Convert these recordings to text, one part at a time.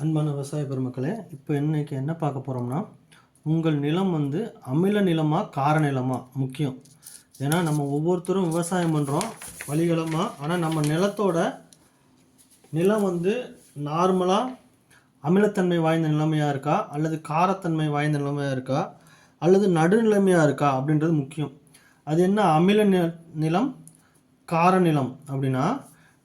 அன்பான விவசாய பெருமக்களே, இப்போ இன்னைக்கு என்ன பார்க்க போகிறோம்னா, உங்கள் நிலம் வந்து அமில நிலமா கார நிலமா முக்கியம். ஏன்னா நம்ம ஒவ்வொருத்தரும் விவசாயம் பண்ணுறோம் வழிகளமாக. ஆனால் நம்ம நிலத்தோட நிலம் வந்து நார்மலாக அமிலத்தன்மை வாய்ந்த நிலைமையாக இருக்கா, அல்லது காரத்தன்மை வாய்ந்த நிலைமையாக இருக்கா, அல்லது நடுநிலைமையாக இருக்கா அப்படின்றது முக்கியம். அது என்ன அமில நிலம் கார நிலம் அப்படின்னா,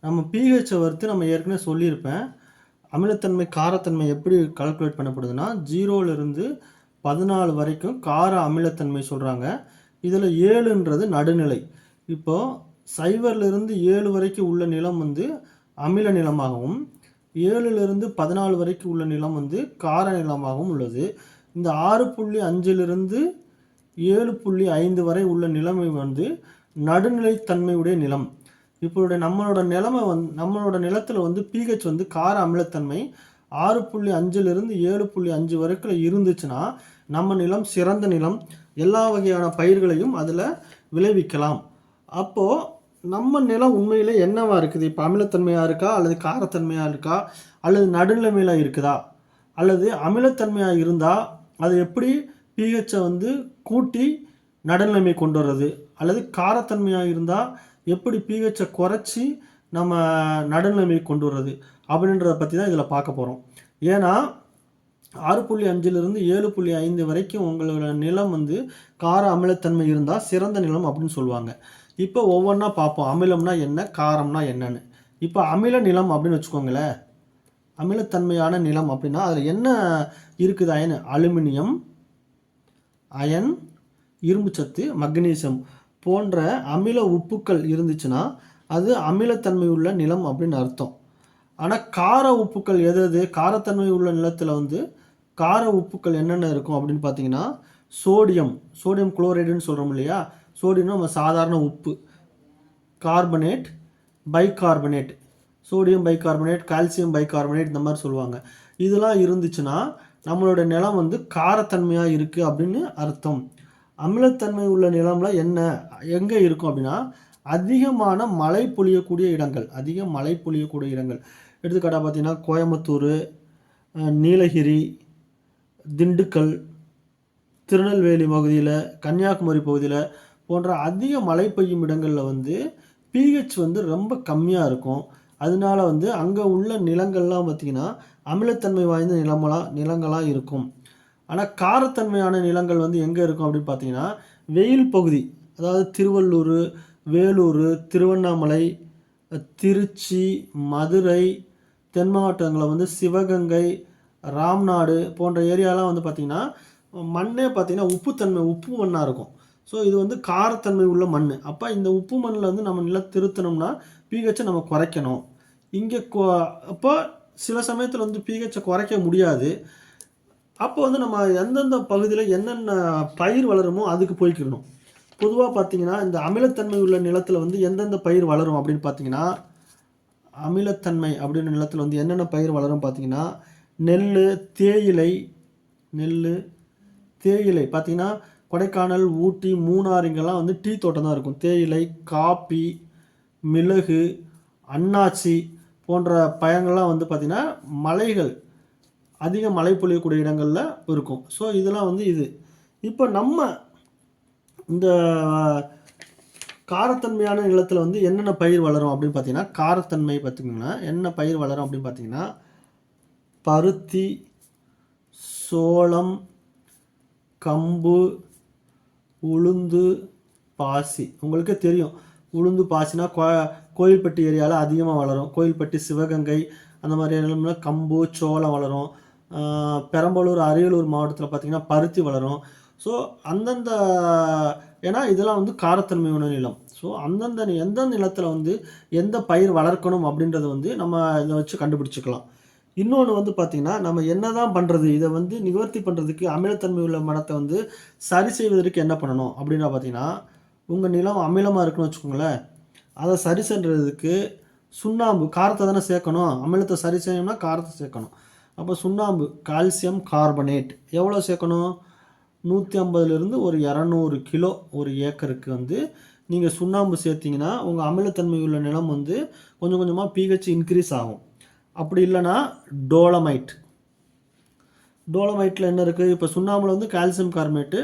நம்ம பிஹெச்சை வறுத்து நம்ம ஏற்கனவே சொல்லியிருப்பேன். அமிலத்தன்மை காரத்தன்மை எப்படி கால்குலேட் பண்ணப்படுதுன்னா, 0லிருந்து 14 வரைக்கும் கார அமிலத்தன்மை சொல்கிறாங்க. இதில் 7ன்றது நடுநிலை. இப்போது 0லிருந்து 7 வரைக்கும் உள்ள நிலம் வந்து அமில நிலமாகவும், 7லிருந்து 14 வரைக்கும் உள்ள நிலம் வந்து கார நிலமாகவும் உள்ளது. இந்த 6.5லிருந்து 7.5 வரை உள்ள நிலைமை வந்து நடுநிலைத்தன்மையுடைய நிலம். இப்போ நம்மளோட நம்மளோட நிலத்தில் வந்து பிஹெச் வந்து கார அமிலத்தன்மை 6.5லிருந்து 7.5 வரைக்கும் இருந்துச்சுன்னா நம்ம நிலம் சிறந்த நிலம். எல்லா வகையான பயிர்களையும் அதில் விளைவிக்கலாம். அப்போது நம்ம நிலம் உண்மையிலே என்னவா இருக்குது? இப்போ அமிலத்தன்மையாக இருக்கா, அல்லது காரத்தன்மையாக இருக்கா, அல்லது நடுநிலைமையில் இருக்குதா, அல்லது அமிலத்தன்மையாக இருந்தால் அது எப்படி பிஹெச்சை வந்து கூட்டி நடுநிலைமை கொண்டு வர்றது, அல்லது காரத்தன்மையாக இருந்தால் எப்படி பிஹெச்சை குறைச்சி நம்ம நடுநிலைமை கொண்டு வர்றது அப்படின்றத பற்றி தான் இதில் பார்க்க போகிறோம். ஏன்னா 6.5லிருந்து 7.5 வரைக்கும் உங்களோட நிலம் வந்து கார அமிலத்தன்மை இருந்தால் சிறந்த நிலம் அப்படின்னு சொல்லுவாங்க. இப்போ ஒவ்வொன்றா பார்ப்போம். அமிலம்னா என்ன, காரம்னா என்னன்னு. இப்போ அமில நிலம் அப்படின்னு வச்சுக்கோங்களேன். அமிலத்தன்மையான நிலம் அப்படின்னா அதில் என்ன இருக்குது? அலுமினியம், அயன், இரும்புச்சத்து, மக்னீசியம் போன்ற அமில உப்புக்கள் இருந்துச்சுன்னா அது அமிலத்தன்மை உள்ள நிலம் அப்படின்னு அர்த்தம். ஆனால் கார உப்புக்கள் எது? காரத்தன்மை உள்ள நிலத்தில் வந்து கார உப்புக்கள் என்னென்ன இருக்கும் அப்படின்னு பார்த்தீங்கன்னா, சோடியம் குளோரைடுன்னு சொல்கிறோம் இல்லையா? சோடியம்னா நம்ம சாதாரண உப்பு, carbonate, bicarbonate, sodium bicarbonate, calcium bicarbonate இந்த மாதிரி சொல்லுவாங்க. இதெல்லாம் இருந்துச்சுன்னா நம்மளோட நிலம் வந்து காரத்தன்மையாக இருக்குது அப்படின்னு அர்த்தம். அமிலத்தன்மை உள்ள நிலம்ல எங்கே இருக்கும் அப்படின்னா, அதிகமான மழை பொழியக்கூடிய இடங்கள். எடுத்துக்காட்டாக பார்த்தீங்கன்னா கோயம்புத்தூர், நீலகிரி, திண்டுக்கல், திருநெல்வேலி பகுதியில், கன்னியாகுமரி பகுதியில் போன்ற அதிக மழை பெய்யும் இடங்களில் வந்து பிஹெச் வந்து ரொம்ப கம்மியாக இருக்கும். அதனால வந்து அங்கே உள்ள நிலங்கள்லாம் பார்த்திங்கன்னா அமிலத்தன்மை வாய்ந்த நிலங்களாக இருக்கும். ஆனால் காரத்தன்மையான நிலங்கள் வந்து எங்கே இருக்கும் அப்படின்னு பார்த்தீங்கன்னா, வெயில் பகுதி, அதாவது திருவள்ளூர், வேலூர், திருவண்ணாமலை, திருச்சி, மதுரை, தென் மாவட்டங்களில் வந்து சிவகங்கை, ராம்நாடு போன்ற ஏரியாலாம் வந்து பார்த்திங்கன்னா மண்ணே பார்த்திங்கன்னா உப்பு மண்ணாக இருக்கும். ஸோ இது வந்து காரத்தன்மை உள்ள மண். அப்போ இந்த உப்பு மண்ணில் வந்து நம்ம நிலம் திருத்தணும்னா பிஹெச்சை நம்ம குறைக்கணும். இங்கே அப்போ சில சமயத்தில் வந்து பிஹெச்சை குறைக்க முடியாது. அப்போ வந்து நம்ம எந்தெந்த பகுதியில் என்னென்ன பயிர் வளருமோ அதுக்கு போய்க்கிடணும். பொதுவாக பார்த்திங்கன்னா இந்த அமிலத்தன்மை உள்ள நிலத்தில் வந்து எந்தெந்த பயிர் வளரும் அப்படின்னு பார்த்தீங்கன்னா, அமிலத்தன்மை அப்படின்ற நிலத்தில் வந்து என்னென்ன பயிர் வளரும் பார்த்திங்கன்னா, நெல், தேயிலை பார்த்திங்கன்னா கொடைக்கானல், ஊட்டி, மூணார் இங்கெல்லாம் வந்து டீ தோட்டம் தான் இருக்கும். தேயிலை, காப்பி, மிளகு, அன்னாச்சி போன்ற பழங்கள்லாம் வந்து பார்த்திங்கன்னா அதிக மழை பொழியக்கூடிய இடங்களில் இருக்கும். ஸோ இதெல்லாம் வந்து இப்போ நம்ம இந்த காரத்தன்மையான நிலத்தில் வந்து என்னென்ன பயிர் வளரும் அப்படின்னு பார்த்தீங்கன்னா, காரத்தன்மை பார்த்திங்கன்னா என்ன பயிர் வளரும் அப்படின்னு பார்த்தீங்கன்னா, பருத்தி, சோளம், கம்பு, உளுந்து, பாசி. உங்களுக்கே தெரியும் உளுந்து பாசினா கோயில்பட்டி ஏரியாவில் அதிகமாக வளரும். கோயில்பட்டி, சிவகங்கை அந்த மாதிரி இடம்ல கம்பு, சோளம் வளரும். பெரம்பலூர், அரியலூர் மாவட்டத்தில் பார்த்திங்கன்னா பருத்தி வளரும். ஸோ அந்தந்த ஏன்னா இதெல்லாம் வந்து காரத்தன்மையான நிலம். ஸோ எந்த நிலத்தில் வந்து எந்த பயிர் வளர்க்கணும் அப்படின்றத வந்து நம்ம இதை வச்சு கண்டுபிடிச்சிக்கலாம். இன்னொன்று வந்து பார்த்திங்கன்னா, நம்ம என்ன தான் பண்ணுறது, இதை வந்து நிவர்த்தி பண்ணுறதுக்கு அமிலத்தன்மை உள்ள மரத்தை வந்து சரி செய்வதற்கு என்ன பண்ணணும் அப்படின்னா பார்த்திங்கன்னா, உங்கள் நிலம் அமிலமாக இருக்குன்னு வச்சுக்கோங்களேன். அதை சரி செய்கிறதுக்கு சுண்ணாம்பு, காரத்தை தானே சேர்க்கணும். அமிலத்தை சரி செய்யணும்னா காரத்தை சேர்க்கணும். அப்போ சுண்ணாம்பு, கால்சியம் கார்பனேட் எவ்வளோ சேர்க்கணும்? 150லிருந்து ஒரு 200 கிலோ ஒரு ஏக்கருக்கு வந்து நீங்கள் சுண்ணாம்பு சேர்த்திங்கன்னா உங்கள் அமிலத்தன்மை உள்ள நிலம் வந்து கொஞ்சம் கொஞ்சமாக பிஹெச் இன்க்ரீஸ் ஆகும். அப்படி இல்லைன்னா டோலமைட் டோலமைட்டில் என்ன இருக்குது? இப்போ சுண்ணாம்பில் வந்து கால்சியம் கார்பனேட்டு,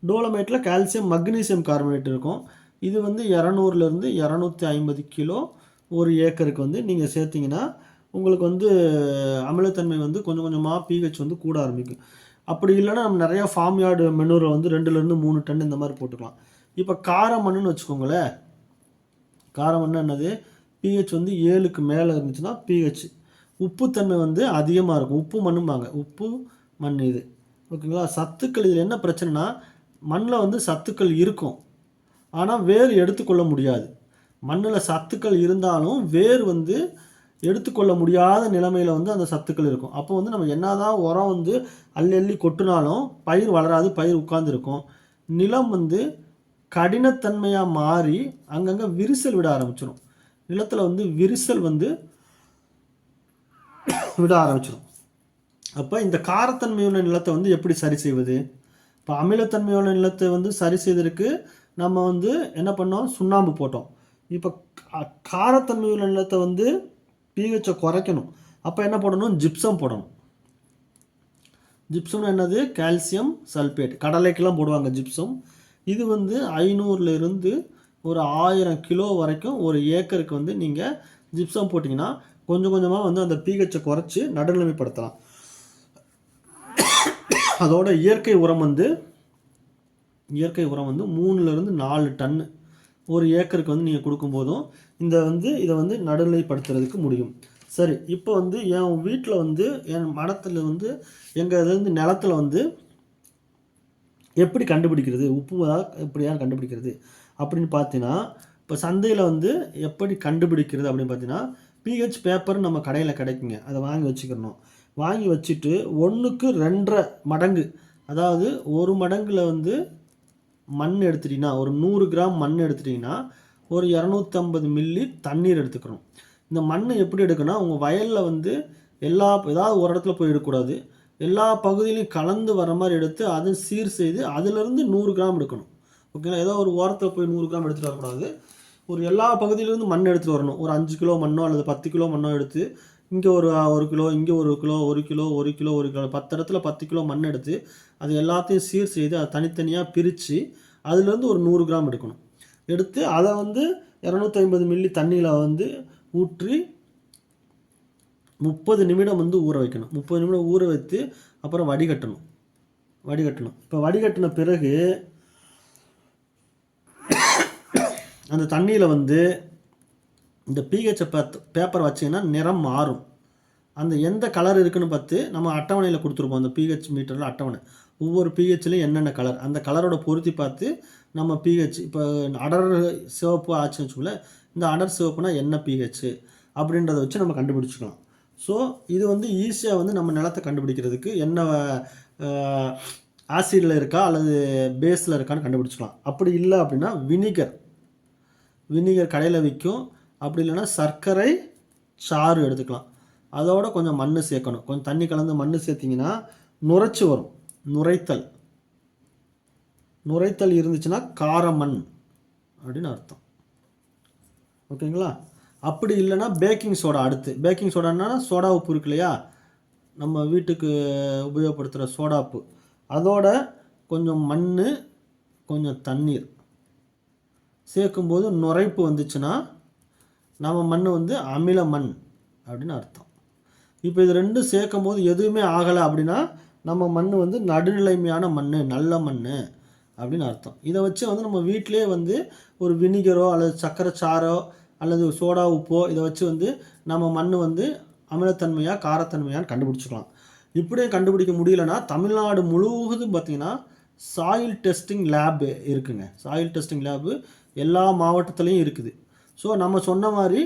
டோலமைட்டில் கால்சியம் மக்னீசியம் கார்பனேட் இருக்கும். இது வந்து 200லேருந்து 250 கிலோ ஒரு ஏக்கருக்கு வந்து நீங்கள் சேர்த்திங்கன்னா உங்களுக்கு வந்து அமிலத்தன்மை வந்து கொஞ்சம் கொஞ்சமாக பிஹெச் வந்து கூட ஆரம்பிக்கும். அப்படி இல்லைன்னா நம்ம நிறையா ஃபார்ம் யார்டு மெனூரை வந்து 2லேருந்து 3 டன் இந்த மாதிரி போட்டுக்கலாம். இப்போ கார மண்ணுன்னு வச்சுக்கோங்களேன். கார மண் என்னது? பிஹெச் வந்து 7க்கு மேலே இருந்துச்சுன்னா பிஹெச். உப்புத்தன்மை வந்து அதிகமாக இருக்கும். உப்பு மண்ணும்பாங்க. உப்பு மண் இது. ஓகேங்களா? சத்துக்கள் இதில் என்ன பிரச்சனைனா, மண்ணில் வந்து சத்துக்கள் இருக்கும். ஆனால் வேர் எடுத்துக்கொள்ள முடியாது. மண்ணில் சத்துக்கள் இருந்தாலும் வேர் வந்து எடுத்துக்கொள்ள முடியாத நிலைமையில் வந்து அந்த சத்துக்கள் இருக்கும். அப்போ வந்து நம்ம என்னதான் உரம் வந்து அள்ளி அள்ளி கொட்டினாலும் பயிர் வளராது, பயிர் உட்கார்ந்துருக்கும். நிலம் வந்து கடினத்தன்மையாக மாறி அங்கங்கே விரிசல் விட ஆரம்பிச்சிடும். நிலத்தில் வந்து விரிசல் வந்து விட ஆரம்பிச்சிடும். அப்போ இந்த காரத்தன்மையுள்ள நிலத்தை வந்து எப்படி சரி செய்வது? இப்போ அமிலத்தன்மையுள்ள நிலத்தை வந்து சரி செய்வதற்கு நம்ம வந்து என்ன பண்ணோம்? சுண்ணாம்பு போட்டோம். இப்போ காரத்தன்மையுள்ள நிலத்தை வந்து பிஹெச்சை குறைக்கணும். அப்போ என்ன போடணும்? ஜிப்சம் போடணும். ஜிப்சம்னு என்னது? Calcium sulphate. கடலைக்கெல்லாம் போடுவாங்க ஜிப்சம். இது வந்து 500லேருந்து ஒரு 1000 கிலோ வரைக்கும் ஒரு ஏக்கருக்கு வந்து நீங்கள் ஜிப்சம் போட்டிங்கன்னா கொஞ்சம் கொஞ்சமாக வந்து அந்த பிஹெச்சை குறைச்சி நடுநிலைமைப்படுத்தலாம். அதோட இயற்கை உரம் வந்து 3லேருந்து 4 டன்னு ஒரு ஏக்கருக்கு வந்து நீங்கள் கொடுக்கும்போதும் இதை வந்து நடுநிலைப்படுத்துறதுக்கு முடியும். சரி, இப்போ வந்து என் வீட்டில் வந்து என் மனத்தில் வந்து எங்கள் இதுலேருந்து நிலத்தில் வந்து எப்படி கண்டுபிடிக்கிறது? உப்பு எப்படியாவது கண்டுபிடிக்கிறது அப்படின்னு பார்த்தீங்கன்னா, இப்போ சந்தையில் வந்து எப்படி கண்டுபிடிக்கிறது அப்படின்னு பார்த்தீங்கன்னா, பிஹெச் பேப்பர் நம்ம கடையில் கிடைக்குங்க. அதை வாங்கி வச்சுக்கிறணும். வாங்கி வச்சுட்டு 1க்கு 2.5 மடங்கு, அதாவது 1 மடங்கில் வந்து மண் எடுத்துட்டிங்கன்னா, ஒரு 100 கிராம் மண் எடுத்துட்டிங்கன்னா ஒரு 250 மில்லி தண்ணீர் எடுத்துக்கணும். இந்த மண் எப்படி எடுக்கணும்னா, உங்கள் வயலில் வந்து ஏதாவது ஒரு இடத்துல போய் எடுக்கக்கூடாது. எல்லா பகுதியிலையும் கலந்து வர மாதிரி எடுத்து அதை சீர் செய்து அதிலிருந்து 100 கிராம் எடுக்கணும். ஓகேங்களா? ஏதோ ஒரு ஓரத்தில் போய் 100 கிராம் எடுத்துகிட்டு வரக்கூடாது. ஒரு எல்லா பகுதியிலேருந்து மண் எடுத்துகிட்டு வரணும். ஒரு 5 கிலோ மண்ணோ அல்லது 10 கிலோ மண்ணோ எடுத்து இங்கே ஒரு 1 கிலோ, இங்கே 1 கிலோ, 1 கிலோ, 1 கிலோ, 1 கிலோ, 10 இடத்துல 10 கிலோ மண் எடுத்து அது எல்லாத்தையும் சீர் செய்து அதை தனித்தனியாக பிரித்து அதுலேருந்து ஒரு 100 கிராம் எடுக்கணும். எடுத்து அதை வந்து 250 மில்லி தண்ணியில் வந்து ஊற்றி 30 நிமிடம் வந்து ஊற வைக்கணும். 30 நிமிடம் ஊற வைத்து அப்புறம் வடிகட்டணும். இப்போ வடிகட்டின பிறகு அந்த தண்ணியில் வந்து இந்த பிஹெச் பேப்பர் வச்சிங்கன்னா நிறம் மாறும். அந்த எந்த கலர் இருக்குன்னு பார்த்து நம்ம அட்டவணையில் கொடுத்துருப்போம். அந்த பிஹெச் மீட்டரில் அட்டவணை, ஒவ்வொரு பிஹெச்லையும் என்னென்ன கலர், அந்த கலரோட பொருத்தி பார்த்து நம்ம பிஹெச், இப்போ அடர் சிவப்பு ஆச்சுன்னு வச்சுக்கோங்கள, இந்த அடர் சிவப்புனா என்ன பிஹெச் அப்படின்றத வச்சு நம்ம கண்டுபிடிச்சிக்கலாம். ஸோ இது வந்து ஈஸியாக வந்து நம்ம நிலத்தை கண்டுபிடிக்கிறதுக்கு என்ன ஆசிடில் இருக்கா அல்லது பேஸில் இருக்கான்னு கண்டுபிடிச்சிக்கலாம். அப்படி இல்லை அப்படின்னா வினிகர் கடையில் விற்கும். அப்படி இல்லைன்னா சர்க்கரை சாறு எடுத்துக்கலாம். அதோட கொஞ்சம் மண் சேர்க்கணும். கொஞ்சம் தண்ணி கலந்து மண் சேர்த்திங்கன்னா நுரைச்சி வரும். நுரைத்தல் இருந்துச்சுன்னா காரமண் அப்படின்னு அர்த்தம். ஓகேங்களா? அப்படி இல்லைன்னா பேக்கிங் சோடா. அடுத்து பேக்கிங் சோடான்னா சோடா உப்பு இருக்கு இல்லையா, நம்ம வீட்டுக்கு உபயோகப்படுத்துகிற சோடா உப்பு, அதோட கொஞ்சம் மண், கொஞ்சம் தண்ணீர் சேர்க்கும்போது நுரைப்பு வந்துச்சுன்னா நம்ம மண் வந்து அமில மண் அப்படின்னு அர்த்தம். இப்போ இது ரெண்டும் சேர்க்கும் போது எதுவுமே ஆகலை அப்படின்னா நம்ம மண் வந்து நடுநிலைமையான மண், நல்ல மண் அப்படின்னு அர்த்தம். இதை வச்சு வந்து நம்ம வீட்டிலே வந்து ஒரு வினிகரோ அல்லது சர்க்கரை சாறோ அல்லது சோடா உப்போ இதை வச்சு வந்து நம்ம மண் வந்து அமிலத்தன்மையாக காரத்தன்மையான்னு கண்டுபிடிச்சிக்கலாம். இப்படியும் கண்டுபிடிக்க முடியலன்னா தமிழ்நாடு முழுவதும் பார்த்திங்கன்னா சாயில் டெஸ்டிங் லேப் இருக்குங்க. சாயில் டெஸ்டிங் லேபு எல்லா மாவட்டத்துலேயும் இருக்குது. ஸோ நம்ம சொன்ன மாதிரி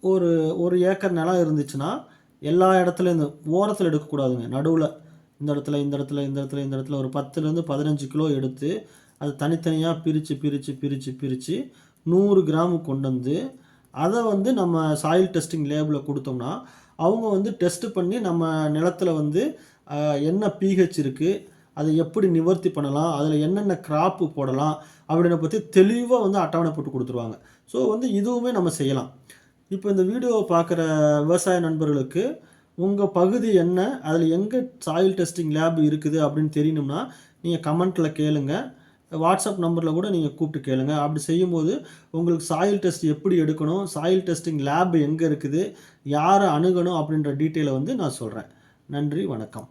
ஒரு ஏக்கர் நிலம் இருந்துச்சுன்னா எல்லா இடத்துலையும் இந்த ஓரத்தில் எடுக்கக்கூடாதுங்க. நடுவில் இந்த இடத்துல ஒரு 10லேருந்து 15 கிலோ எடுத்து அது தனித்தனியாக பிரித்து 100 கிராம் கொண்டு வந்து அதை வந்து நம்ம சாயில் டெஸ்டிங் லேபில் கொடுத்தோம்னா அவங்க வந்து டெஸ்ட் பண்ணி நம்ம நிலத்தில் வந்து என்ன பிஹெச் இருக்குது, அதை எப்படி நிவர்த்தி பண்ணலாம், அதில் என்னென்ன கிராப்பு போடலாம் அப்படின்ன பற்றி தெளிவாக வந்து அட்டவணை போட்டு கொடுத்துருவாங்க. ஸோ வந்து இதுவுமே நம்ம செய்யலாம். இப்போ இந்த வீடியோவை பார்க்குற விவசாய நண்பர்களுக்கு உங்கள் பகுதி என்ன, அதில் எங்கே சாயில் டெஸ்டிங் லேப் இருக்குது அப்படின்னு தெரியணும்னா நீங்கள் கமெண்ட்டில் கேளுங்க. வாட்ஸ்அப் நம்பரில் கூட நீங்கள் கூப்பிட்டு கேளுங்க. அப்படி செய்யும்போது உங்களுக்கு சாயில் டெஸ்ட் எப்படி எடுக்கணும், சாயில் டெஸ்டிங் லேப் எங்கே இருக்குது, யாரை அணுகணும் அப்படின்ற டீட்டெயிலை வந்து நான் சொல்கிறேன். நன்றி, வணக்கம்.